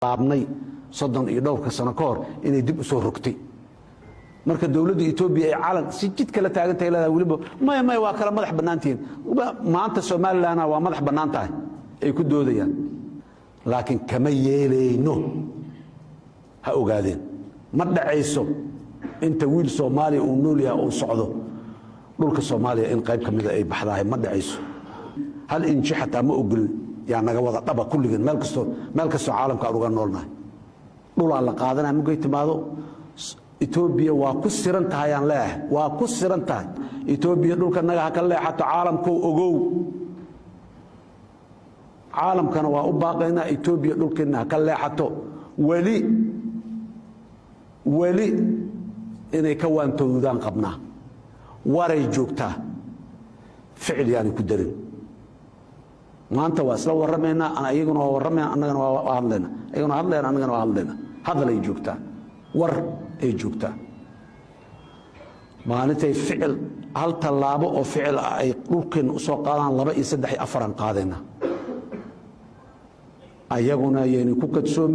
laabnay 30 iyo dhowrka sano ka hor inay dib u soo rogtay marka dawladda Itoobiya ay calan si jid kala taagantay leedahay waliba may waa kala madax banaantiin maanta Soomaaliland waa madax banaan tahay ay ku doodayaan laakiin kama yeelayno ha ogaadeen ma dhacayso inta wiil Soomaali uu nool yahay oo socdo dhulka Soomaaliya in qayb kamid ah ay baxdahay ma dhacayso hal inji xataa ma ogol yaa naga wada dhaba kulligan meel kasto caalamka uga noolnahay dhul aan la qaadanaa mugay timaado Itoobiya waa ku siran tahay aan leeyahay waa ku siran tahay Itoobiya dhulka naga ha ka leexato caalamku ogow caalamkana waa u baaqaynaa Itoobiya dhulkeena ha ka leexato wali inay ka waantoodaan qabnaa waray joogtaa ficil yaani ku darin maanta waa isla warameynaa ayaguna waa warameynaa annagana waa hadleena ayaguna hadleena annagana waa hadleena hadal ay joogtaa war ay joogtaa maalintay ficil hal tallaabo oo ficil ay dhulkeena u soo qaadaan 2 iyo 3 iyo 4 qaadayna ayaguna yeeni ku kadsoon